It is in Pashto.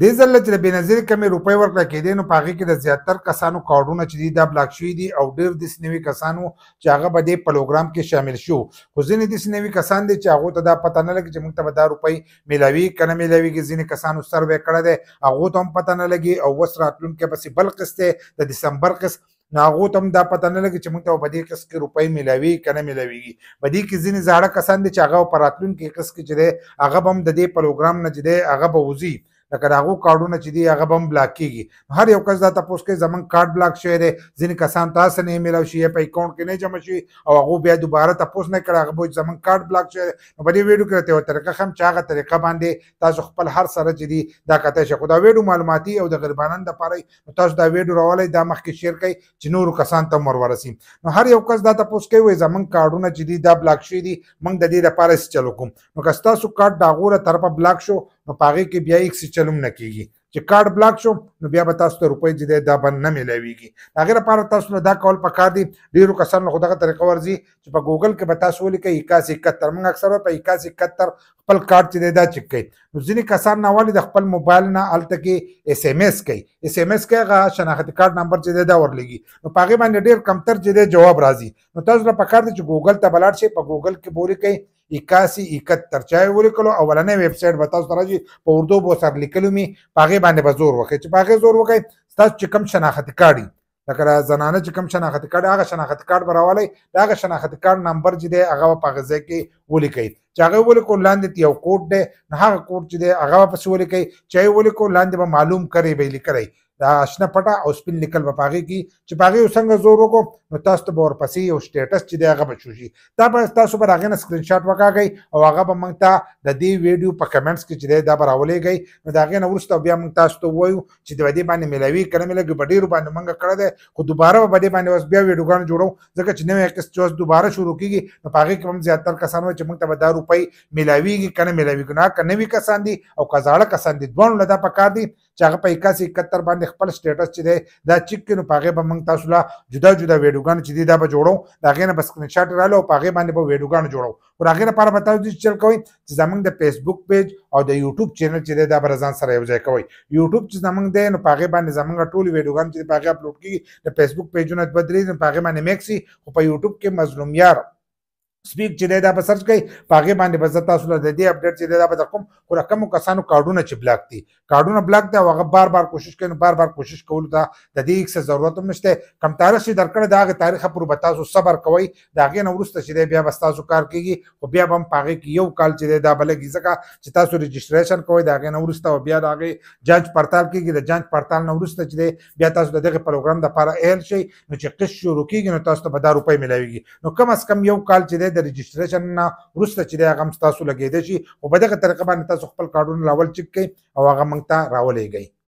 دې ځل چې د بېنظیرې کمې روپۍ ورکړه کېدې نو په هغې کې د زیاتر کسانو کارډونه چې دي دا بلاک شوي دي او ډېر داسې نوي کسان وو چې هغه به دې پروګرام کې شامل شو خو ځینې داسې نوي کسان دي چې هغو ته دا پته نه لګي چې موږ ته به دا روپۍ میلاوي که نه میلاویږي. ځینې کسانو سروې کړی دی هغو ته هم پته نه لګي او اوس راتلونکی پسې بل قسط دی د دسمبر قسط نو هغو ته هم دا پته نه لګي چې موږ ته به په دې قسط کې روپۍ میلاوي که نه میلاویږي. په دې کې ځینې زاړه کسان دي چې هغه په راتلونکي قسط کې چې دی هغه به هم د دې پروګرام نه چې دی هغه به وځي لکه د هغو کارډونه چې دي هغه به هم بلاک کېږي. هر یو کس دا تپوس کوي زموږ کارډ بلاک شوی دی ځینې کسان تاسو نه میلاو شي په اکاونټ کې نه جمع شي او هغو بیا دوباره تپوس نه کړی هغه به وایي زموږ کارډ بلاک شوی دی. نو په دې ویډیو کې راته یوه طریقه ښیم چې هغه طریقه باندې تاسو خپل هر سره چې دي دا کتای شئ خو دا ویډیو معلوماتي او د غریبانو دپاره نو تاسو دا ویډیو راولئ دا مخکې شیر کړئ چې نورو کسانو ته هم ور ورسي. نو هر یو کس دا تپوس کوي وایي زموږ کارډونه چې دي دا بلاک شوي دي موږ د دې دپاره څه چل وکړو. نو که ستاسو کارډ د هغو له طرفه بلاک شو نو په هغې کې بیا هېڅ چل هم نه کېږي چې کارډ بلاک شو نو بیا به تاسو ته روپۍ چې دی دا به نه میلاویږي. د هغې لپاره تاسو له دا کول پکار دي. ډېرو کسانو له خو دغه طریقه ورځي چې په ګوګل کې به تاسو ولیکئ 8171 موږ اکثره په 8171 خپل کارډ چې دی دا چک کوي. نو ځینې کسان ناولې د خپل موبایل نه هلته کې SMS کوي SMS کوي هغه شناختي کارډ نمبر چې دی دا ورلېږي نو په هغې باندې ډېر کمتر چې دی جواب راځي. نو تاسو له پکار دي چې ګوګل ته به لاړ شئ په ګوګل کې به ولیکئ 8171 چا یې ولیکلو اولنی ویب سایټ به تاسو ته راځي په اردو به ورسره لیکلي وي په هغې باندې به زور وکړئ چې په هغې زور وکړئ ستاسو چې کوم شناختي کارډ وي لکه د زنانه چې کوم شناختي کارډ هغه شناختي کارډ به راولئ د هغه شناختي کارډ نمبر چې دی هغه به په هغه ځای کې ولیکئ چې هغه ولیکو لاندې یو کوډ دی نو هغه کوډ چې دی هغه به پسې ولیکئ چې یې ولیکو لاندې به معلوم کری به یې لیکلی دا شنه پټه او سپین لیکل به په هغې کې چې په هغې څنګه زور وکړو نو تاسو ته به ورپسې یو سټیټس چې دی هغه به شو شي دا به تاسو به د هغې نه سکرین شاټ وکاږئ او هغه به موږ ته د دې ویډیو په کمنټس کې چې دی دا به راولېږئ نو د هغې نه وروسته بیا موږ تاسو ته ووایو چې د دې باندې میلاوي که نه میلاوي په ډېرو باندې موږ کړی دی خو دوباره به په دې باندې اوس بیا ویډیوګانې جوړو ځکه چې نوی قسط چې اوس دوباره شروع کېږي نو په هغې کې هم زیاتر کسان وایي چې موږ ته به دا روپۍ میلاویږي که نه میلاویږي نو که نوي کسان دي او که زاړه کسان دي دواړو له دا پکار دي چې هغه په 8171 باندې خپل سټیټس چې دی دا چک کړي نو په هغې به موږ تاسو له جدا جدا ویډیوګانې چې دي دا به جوړو د هغې نه به سکرین شاټ راغلی او په هغې باندې به ویډیوګانې جوړو خو د هغې لپاره به تاسو چل کوئ چې زموږ د فیسبوک پیج او د یوټیوب چینل چې دی دا به ځان سره یو ځای کوئ. یوټیوب چې زموږ دی نو په هغې باندې زموږ ټولې ویډیوګانې چې په هغې اپلوډ کېږي د فیسبوک پیجونه دوه درې دي نو په هغې باندې میکس وي خو په یوټیوب کې مظلوم یار سپیک چې دی دا به سرچ کوئ په هغې باندې به زه تاسو له د دې اپډیټ چې دی دا به در کوم خو د کومو کسانو کارډونه چې بلاک دي کارډونه بلاک دي او هغه بار بار کوشش کوي نو بار بار کوشش کولو ته د دې هېڅ ضرورت هم نشته. کم تاریخ چې درکړی د هغې تاریخه پورې به تاسو صبر کوئ د هغې نه وروسته چې دی بیا به ستاسو کار کېږي خو بیا به هم په هغې کې یو کال چې دی دا به لګي ځکه چې تاسو رجسټریشن کوئ د هغې نه وروسته بیا د هغې جانچ پړتال کېږي د جانچ پړتال نه وروسته چې دی بیا تاسو د دغې پروګرام دپاره اهل شئ نو چې قسط شروع کېږي نو تاسو ته به دا روپۍ میلاویږي نو کم از کم یو کال چې دی د رجسټریشن نه وروسته چې دی هغه هم ستاسو لګېدی شي خو په دغه طریقه باندې تاسو خپل کارډونه لاول چک کړئ او هغه موږ ته راولېږئ.